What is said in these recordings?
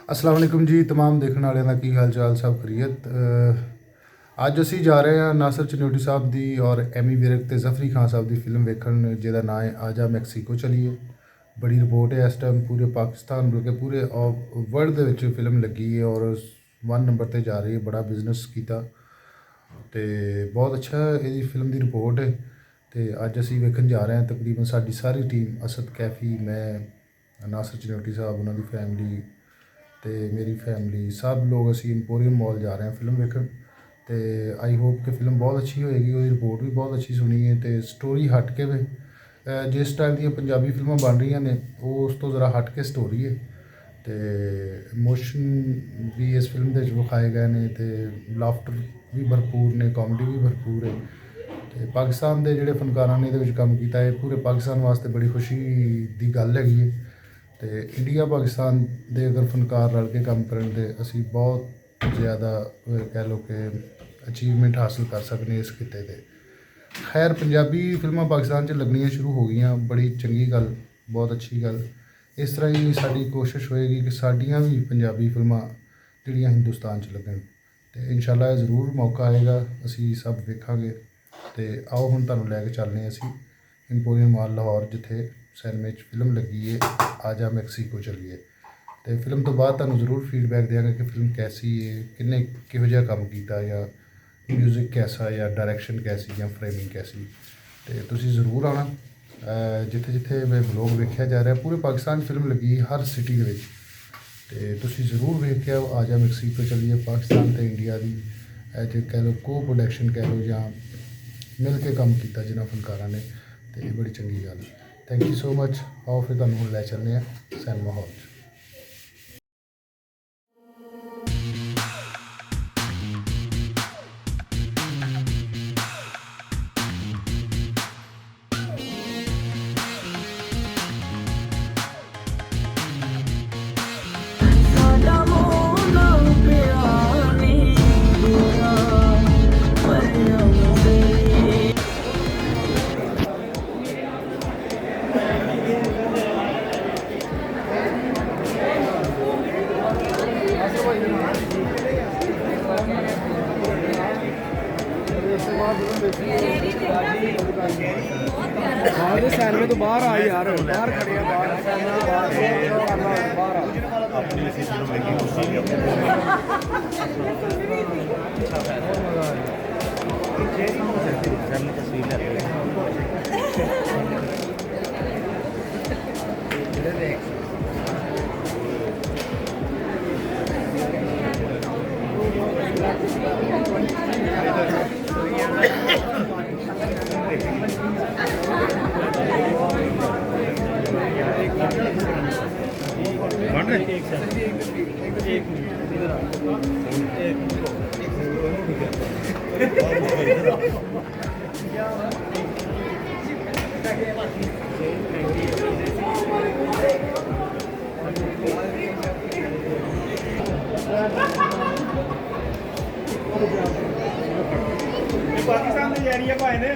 अस्सलाम वालेकुम जी तमाम देखने वाले का की हाल चाल सब खरीयत। ਅੱਜ ਅਸੀਂ ਜਾ ਰਹੇ ਹਾਂ ਨਾਸਰ ਚਨੋਟੀ ਸਾਹਿਬ ਦੀ ਔਰ ਐਮੀ ਵਿਰਕ ਤੇ ਜ਼ਫਰੀ ਖਾਨ ਸਾਹਿਬ ਦੀ ਫਿਲਮ ਵੇਖਣ ਜਿਹਦਾ ਨਾਂ ਹੈ ਆਜਾ ਮੈਕਸੀਕੋ ਚਲੀਏ। ਬੜੀ ਰਿਪੋਰਟ ਹੈ ਇਸ ਟਾਈਮ ਪੂਰੇ ਪਾਕਿਸਤਾਨ ਬਲਕਿ ਪੂਰੇ ਵਰਲਡ ਦੇ ਵਿੱਚ ਫਿਲਮ ਲੱਗੀ ਹੈ ਔਰ 1 ਨੰਬਰ ਤੇ ਜਾ ਰਹੀ ਹੈ। ਬੜਾ ਬਿਜ਼ਨਸ ਕੀਤਾ ਤੇ ਬਹੁਤ ਅੱਛਾ ਇਹਦੀ ਫਿਲਮ ਦੀ ਰਿਪੋर्ट है। ਤੇ ਅੱਜ ਅਸੀਂ ਵੇਖਣ ਜਾ ਰਹੇ ਹਾਂ ਤਕਰੀਬਨ ਸਾਡੀ ਸਾਰੀ ਟੀਮ ਅਸਦ ਕੈਫੀ ਮੈਂ ਨਾਸਰ ਚਨੋਟੀ ਸਾਹਿਬ ਉਹਨਾਂ ਦੀ ਫੈਮਿਲੀ ਤੇ ਮੇਰੀ ਫੈਮਿਲੀ ਸਭ ਲੋਕ ਅਸੀਂ ਇੰਪੋਰੀਅਮ ਮॉल ਜਾ ਰਹੇ ਹਾਂ ਫਿਲਮ ਵੇਖਣ। ਤੇ ਆਈ ਹੋਪ ਕਿ ਫਿਲਮ ਬਹੁਤ ਅੱਛੀ ਹੋਏਗੀ। ਉਹਦੀ ਰਿਪੋर्ट ਵੀ ਬਹੁਤ ਅੱਛੀ ਸੁਣੀ ਹੈ ਤੇ ਸਟੋਰੀ ਹਟ ਕੇ ਵੇ ਜਿਸ ਟਾਈਪ ਦੀਆਂ ਪੰਜਾਬੀ ਫਿਲਮਾਂ ਬਣ ਰਹੀਆਂ ਨੇ ਉਹ ਉਸ ਤੋਂ ਜ਼ਰਾ ਹਟ ਕੇ ਸਟੋਰੀ ਹੈ ਤੇ ਇਮੋਸ਼ਨ ਵੀ ਇਸ ਫਿਲਮ ਦੇ ਵਿੱਚ ਵਿਖਾਏ ਗਏ ਨੇ ਤੇ ਲਾਫਟਰ ਵੀ ਭਰਪੂਰ ਨੇ ਕਾਮੇਡੀ ਵੀ ਭਰਪੂਰ ਹੈ। ਤੇ ਪਾਕਿਸਤਾਨ ਦੇ ਜਿਹੜੇ ਫਨਕਾਰਾਂ ਨੇ ਇਹਦੇ ਵਿੱਚ ਕੰਮ ਕੀਤਾ ਹੈ ਪੂਰੇ ਪਾਕਿਸਤਾਨ ਵਾਸਤੇ ਬੜੀ ਖੁਸ਼ੀ ਦੀ ਗੱਲ ਹੈਗੀ ਹੈ। ਤੇ ਇੰਡੀਆ ਪਾਕਿਸਤਾਨ ਦੇ ਅਗਰ ਫਨਕਾਰ ਰਲ ਕੇ ਕੰਮ ਕਰਨ ਦੇ ਅਸੀਂ ਬਹੁਤ ਜ਼ਿਆਦਾ ਕਹਿ ਲਓ ਕਿ ਅਚੀਵਮੈਂਟ ਹਾਸਲ ਕਰ ਸਕਦੇ ਇਸ ਕਿੱਤੇ 'ਤੇ। ਖੈਰ ਪੰਜਾਬੀ ਫਿਲਮਾਂ ਪਾਕਿਸਤਾਨ 'ਚ ਲੱਗਣੀਆਂ ਸ਼ੁਰੂ ਹੋ ਗਈਆਂ, ਬੜੀ ਚੰਗੀ ਗੱਲ, ਬਹੁਤ ਅੱਛੀ ਗੱਲ। ਇਸ ਤਰ੍ਹਾਂ ਹੀ ਸਾਡੀ ਕੋਸ਼ਿਸ਼ ਹੋਏਗੀ ਕਿ ਸਾਡੀਆਂ ਵੀ ਪੰਜਾਬੀ ਫਿਲਮਾਂ ਜਿਹੜੀਆਂ ਹਿੰਦੁਸਤਾਨ 'ਚ ਲੱਗਣ ਤੇ ਇਨਸ਼ਾਅੱਲਾ ਜ਼ਰੂਰ ਮੌਕਾ ਆਏਗਾ, ਅਸੀਂ ਸਭ ਵੇਖਾਂਗੇ। ਤੇ ਆਓ ਹੁਣ ਤੁਹਾਨੂੰ ਲੈ ਕੇ ਚੱਲਦੇ ਹਾਂ ਅਸੀਂ ਇੰਪੋਰੀਅਮ ਮਾਲ ਲਾਹੌਰ ਜਿੱਥੇ ਸਿਨੇਮੇ 'ਚ ਫਿਲਮ ਲੱਗੀ ਹੈ ਆਜਾ ਮੈਕਸੀਕੋ ਚਲੀਏ। ਤੇ ਫਿਲਮ ਤੋਂ ਬਾਅਦ ਤੁਹਾਨੂੰ ਜ਼ਰੂਰ ਫੀਡਬੈਕ ਦਿਆਂਗੇ ਕਿ ਫਿਲਮ ਕੈਸੀ ਹੈ, ਕਿੰਨੇ ਕਿਹੋ ਜਿਹਾ ਕੰਮ ਕੀਤਾ ਜਾਂ ਮਿਊਜ਼ਿਕ ਕੈਸਾ ਜਾਂ ਡਾਇਰੈਕਸ਼ਨ ਕੈਸੀ ਜਾਂ ਫਰੇਮਿੰਗ ਕੈਸੀ। ਤੇ ਤੁਸੀਂ ਜ਼ਰੂਰ ਆਉਣਾ ਜਿੱਥੇ ਜਿੱਥੇ ਮੈਂ ਵਲੋਗ ਵੇਖਿਆ ਜਾ ਰਿਹਾ ਪੂਰੇ ਪਾਕਿਸਤਾਨ 'ਚ ਫਿਲਮ ਲੱਗੀ ਹਰ ਸਿਟੀ ਦੇ ਵਿੱਚ। ਤੇ ਤੁਸੀਂ ਜ਼ਰੂਰ ਵੇਖ ਕੇ ਆਓ ਆਜਾ ਮੈਕਸੀਕੋ ਚਲੀਏ। ਪਾਕਿਸਤਾਨ ਤੇ ਇੰਡੀਆ ਦੀ ਜੇ ਕਹਿ ਲਓ ਕੋ ਪ੍ਰੋਡਕਸ਼ਨ ਕਹਿ ਲਓ ਜਾਂ ਮਿਲ ਕੇ ਕੰਮ ਕੀਤਾ ਜਿਨ੍ਹਾਂ ਫਨਕਾਰਾਂ ਨੇ ਤੇ ਬੜੀ ਚੰਗੀ ਗੱਲ। Thank you so much. ਆਓ ਫਿਰ ਤੁਹਾਨੂੰ ਹੁਣ ਲੈ ਚੱਲਦੇ ਹਾਂ ਸਿਨੇਮਾ ਹਾਲ 'ਚ। बाहर सैनवे तो बाहर आ यार, बाहर खड़े हैं बाहर पाकिस्तान में जा रही है भाई ने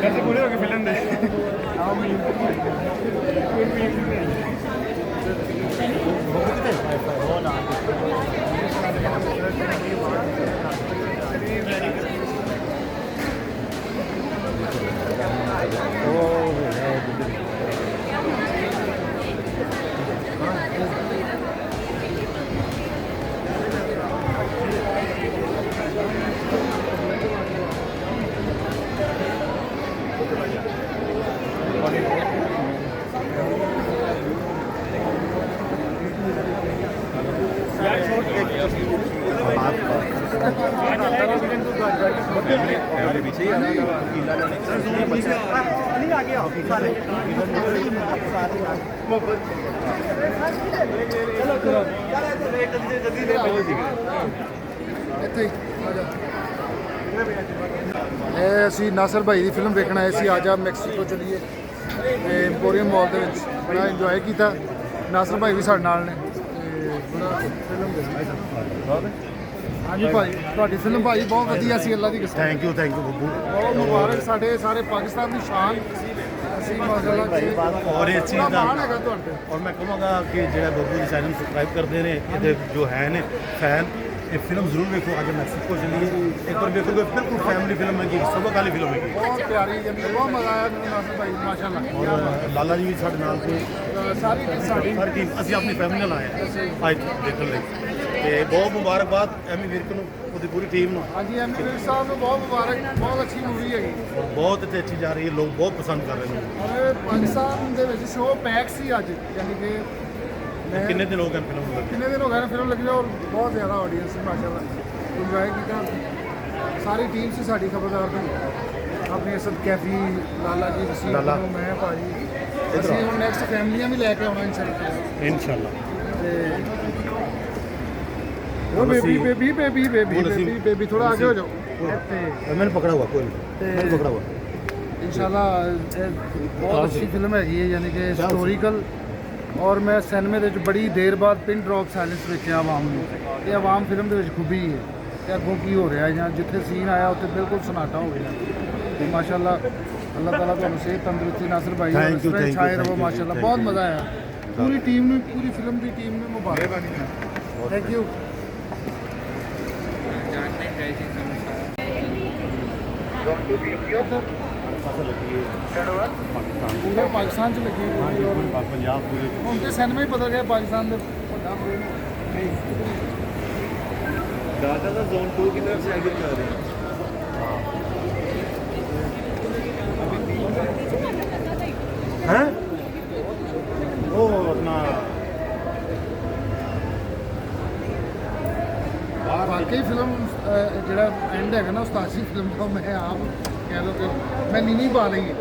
कैसे बोले हो कि फिल्म दे ਇਹ ਅਸੀਂ ਨਾਸਰ ਭਾਈ ਦੀ ਫਿਲਮ ਵੇਖਣ ਆਏ ਸੀ ਆਜਾ ਮੈਕਸੀਕੋ ਚਲੀਏ। ਤੇ ਇੰਪੋਰੀਅਮ ਮਾਲ ਦੇ ਵਿੱਚ ਬੜਾ ਇੰਜੋਏ ਕੀਤਾ। ਨਾਸਰ ਭਾਈ ਵੀ ਸਾਡੇ ਨਾਲ ਨੇ ਤੇ ਬੜਾ ਫਿਲਮ ਦੇਖੀ। ਹਾਂਜੀ ਭਾਈ, ਤੁਹਾਡੀ ਫਿਲਮ ਭਾਈ ਬਹੁਤ ਵਧੀਆ ਸੀ, ਅੱਲਾ ਦੀ ਕਸਮ। Thank you Babbu. ਬਹੁਤ ਮੁਬਾਰਕ, ਸਾਡੇ ਸਾਰੇ ਪਾਕਿਸਤਾਨ ਦੀ ਸ਼ਾਨ। ਅਸੀਂ ਮਾਸ਼ਾਅੱਲਾ ਔਰ ਇਸ ਚੀਜ਼ ਦਾ ਮਾਣ ਹੈਗਾ ਤੁਹਾਡੇ। ਔਰ ਮੈਂ ਕਹਾਂਗਾ ਕਿ ਜਿਹੜਾ ਬੱਬੂ ਦੀ ਚੈਨਲ ਸਬਸਕ੍ਰਾਈਬ ਕਰਦੇ ਨੇ ਇਹਦੇ ਜੋ ਹੈ ਨੇ ਫੈਨ, ਇਹ ਫਿਲਮ ਜ਼ਰੂਰ ਵੇਖੋ। ਅੱਜ ਮੈਕਸੀਕੋ ਚੱਲੀਏ, ਇੱਕ ਵਾਰ ਵੇਖੋਗੇ, ਬਿਲਕੁਲ ਫੈਮਿਲੀ ਫਿਲਮ ਹੈਗੀ, ਸਬਕ ਵਾਲੀ ਫਿਲਮ ਹੈਗੀ। ਬਹੁਤ ਪਿਆਰੀ ਜੰਮੀ, ਬਹੁਤ ਮਜ਼ਾ ਆਇਆ ਮੈਨੂੰ ਨਾਸਰ ਭਾਈ, ਮਾਸ਼ਾਅੱਲਾ। ਔਰ ਲਾਲਾ ਜੀ ਵੀ ਸਾਡੇ ਨਾਲ ਤੇ ਸਾਰੀ ਸਾਡੀ ਸਾਰੀ ਟੀਮ, ਅਸੀਂ ਆਪਣੀ ਫੈਮਿਲੀ ਨਾਲ ਆਏ ਹਾਂ ਅੱਜ ਦੇਖਣ ਲਈ। ਤੇ ਬਹੁਤ ਮੁਬਾਰਕਬਾਦ ਐਮੀ ਵਿਰਕ ਨੂੰ, ਉਹਦੀ ਪੂਰੀ ਟੀਮ ਨੂੰ। ਹਾਂਜੀ, ਐਮੀ ਵਿਰਕ ਸਾਹਿਬ ਨੂੰ ਬਹੁਤ ਮੁਬਾਰਕ, ਬਹੁਤ ਅੱਛੀ ਮੂਵੀ ਹੈਗੀ। ਔਰ ਬਹੁਤ ਇੱਥੇ ਅੱਛੀ ਜਾ ਰਹੀ ਹੈ, ਲੋਕ ਬਹੁਤ ਪਸੰਦ ਕਰ ਰਹੇ ਨੇ। ਔਰ ਪਾਕਿਸਤਾਨ ਦੇ ਵਿੱਚ ਸ਼ੋਅ ਪੈਕ ਸੀ ਅੱਜ, ਯਾਨੀ ਕਿ ਮੈਂ ਕਿੰਨੇ ਦਿਨ ਹੋ ਗਏ ਫਿਲਮ ਨੂੰ? ਕਿੰਨੇ ਦਿਨ ਹੋ ਗਏ ਨੇ ਫਿਲਮ ਲੱਗੀ ਔਰ ਬਹੁਤ ਜ਼ਿਆਦਾ ਆਡੀਅנס ਸੀ, ਮਾਸ਼ਾਅੱਲਾ। ਇੰਜੋਏ ਕੀਤਾ, ਸਾਰੀ ਟੀਮ ਸੀ ਸਾਡੀ ਖਬਰਦਾਰ ਦੀ, ਆਪਣੇ ਅਸਦ ਕੈਫੀ, ਲਾਲਾ ਜੀ, ਵਸੀਮ, ਲਾਲਾ। ਮੈਂ ਭਾਜੀ। ਅਸੀਂ ਹੁਣ ਨੈਕਸਟ ਫੈਮਲੀਆਂ ਵੀ ਲੈ ਕੇ ਆਉਣਾ ਇਨਸ਼ਾਅੱਲਾ। ਤੇ ਉਹ ਬੇਬੀ ਥੋੜਾ ਆਗੇ ਹੋ ਜਾਓ। ਮੈਨੂੰ ਪਕੜਾ ਹੁਆ, ਕੋਈ ਨਹੀਂ, ਮੈਨੂੰ ਪਕੜਾ ਹੁਆ। ਇਨਸ਼ਾਅੱਲਾ ਬਹੁਤ ਅੱਛੀ ਫਿਲਮ ਹੈਗੀ ਹੈ, ਯਾਨੀ ਕਿ ਹਿਸਟੋਰੀਕਲ। ਔਰ ਮੈਂ ਸਿਨੇਮੇ ਦੇ ਵਿੱਚ ਬੜੀ ਦੇਰ ਬਾਅਦ ਪਿਨ ਡ੍ਰੌਪ ਸਾਇਲੈਂਸ ਵੇਖਿਆ ਆਵਾਮ ਨੂੰ। ਇਹ ਆਵਾਮ ਫਿਲਮ ਦੇ ਵਿੱਚ ਖੂਬੀ ਹੈ ਕਿ ਅੱਗੋਂ ਕੀ ਹੋ ਰਿਹਾ, ਜਾਂ ਜਿੱਥੇ ਸੀਨ ਆਇਆ ਉੱਥੇ ਬਿਲਕੁਲ ਸਨਾਟਾ ਹੋ ਗਿਆ। ਤੇ ਮਾਸ਼ਾਅੱਲਾ, ਅੱਲਾਹ ਤਾਲਾ ਤੁਹਾਨੂੰ ਸਿਹਤ ਤੰਦਰੁਸਤੀ, ਨਾਸਰ ਭਾਈ ਛਾਏ ਰਹੋ, ਮਾਸ਼ਾਅੱਲਾ। ਬਹੁਤ ਮਜ਼ਾ ਆਇਆ, ਪੂਰੀ ਟੀਮ ਨੂੰ, ਪੂਰੀ ਫਿਲਮ ਦੀ ਟੀਮ ਨੂੰ ਮੁਬਾਰਕ। Thank you. ਪੂਰੇ ਪਾਕਿਸਤਾਨ 'ਚ ਲੱਗੀ ਹੋਈ ਔਰ ਪੰਜਾਬ ਪੂਰੇ ਹੁਣ ਤੇ ਸਿਨੇਮਾ ਹੀ ਬਦਲ ਗਿਆ ਪਾਕਿਸਤਾਨ ਦੇ ਵੱਡਾ ਦਾਦਾ ਦਾ ਜ਼ੋਨ 2 की तरफ से एग्जिट कर रहे हैं। हैं वो अपना ਵਾਕਈ ਫਿਲਮ ਜਿਹੜਾ ਐਂਡ ਹੈਗਾ ਨਾ ਉਸਤਾਦੀ ਫਿਲਮ ਦਾ, ਮੈਂ ਆਪ ਕਹਿ ਲਓ ਕਿ ਮੈਂ ਨੀਵੀਂ ਪਾ ਲਈ ਹੈ।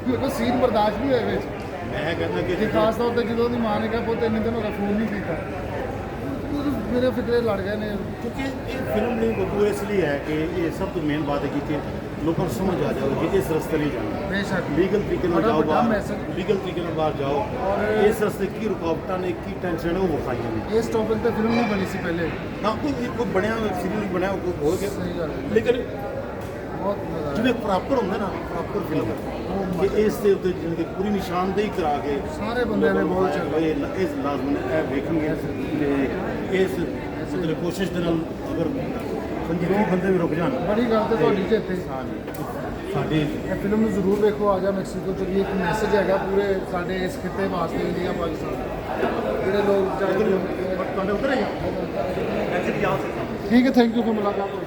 ਕਿਉਂਕਿ ਸੀਨ ਬਰਦਾਸ਼ਤ ਨਹੀਂ ਹੋਏ ਵਿੱਚ, मैं कहना कि ਕਿ ਖਾਸ ਤੌਰ ਤੇ ਜਦੋਂ ਉਹਦੀ ਮਾਂ ਨੇ ਕਿਹਾ ਪੁੱਤ ਇੰਨੇ ਦਿਨ ਹੋ ਗਏ ਫੋਨ ਨਹੀਂ ਕੀਤਾ, ਮੇਰੇ ਫਿਕਰੇ ਲੜ ਗਏ ਨੇ। क्योंकि ये फिल्म नहीं बब्बू इसलिए है कि ये सब तो मेन बात है कि लोगों को समझ आ जाओ कि इस रास्ते नहीं जाना, ਬੇਸ਼ੱਕ लीगल तरीके ਨਾਲ बड़ा ਜਾਓ ਵੱਡਾ ਬਾਹਰ, message। ਲੀਗਲ ਤਰੀਕੇ ਨਾਲ ਬਾਹਰ ਜਾਓ। ਔਰ ਇਸ ਰਸਤੇ ਕੀ ਰੁਕਾਵਟਾਂ ਨੇ, ਕੀ ਟੈਨਸ਼ਨ ਹੈ, ਉਹ ਵਿਖਾਈਆਂ ਨੇ। ਇਸ ਟੌਪਿਕ ਤੇ ਫਿਲਮ ਨਹੀਂ ਬਣੀ ਸੀ ਪਹਿਲੇ। ਨਾ ਕੋਈ ਬਣਿਆ ਸੀਰੀਅਲ ਬਣਿਆ ਕੋਈ ਹੋ ਗਿਆ, ਸਹੀ ਗੱਲ ਹੈ, ਲੇਕਿਨ ਬਹੁਤ ਮਜ਼ਾ ਆਇਆ। ਜਿਵੇਂ ਪ੍ਰੋਪਰ ਹੁੰਦਾ ਨਾ, ਪ੍ਰੋਪਰ ਫਿਲਮ ਹੈ ਕਿ ਇਸ ਦੇ ਉੱਤੇ ਜਿਵੇਂ ਕਿ ਪੂਰੀ ਨਿਸ਼ਾਨਦੇਹੀ ਕਰਾ ਕੇ ਸਾਰੇ ਬੰਦਿਆਂ ਨੇ ਬਹੁਤ ਚੰਗਾ ਇਸ ਲਾਜ਼ਮਨ ਇਹ ਵੇਖਣਗੇ ਤੇ ਇਸ ਮਤਲਬ ਕੋਸ਼ਿਸ਼ ਦੇ ਨਾਲ ਅਗਰ 25 ਬੰਦੇ ਵੀ ਰੁਕ ਜਾਣ। ਬੜੀ ਗੱਲ ਤੇ ਤੁਹਾਡੀ ਚੇਤੇ। ਸਾਡੀ ਇਹ ਫਿਲਮ ਨੂੰ ਜ਼ਰੂਰ ਵੇਖੋ। ਆ ਜਾ ਮੈਕਸੀਕੋ ਚਲੀਏ, ਇੱਕ ਮੈਸੇਜ ਹੈਗਾ ਪੂਰੇ ਸਾਡੇ ਇਸ ਖਿੱਤੇ ਵਾਸਤੇ, ਇੰਡੀਆ ਪਾਕਿਸਤਾਨ ਜਿਹੜੇ ਲੋਕ ਚਾਹੇ ਤੁਹਾਡੇ ਉੱਧਰ ਹੀ ਠੀਕ ਹੈ। ਥੈਂਕ ਯੂ, ਫਿਰ ਮੁਲਾਕਾਤ ਹੋਈ।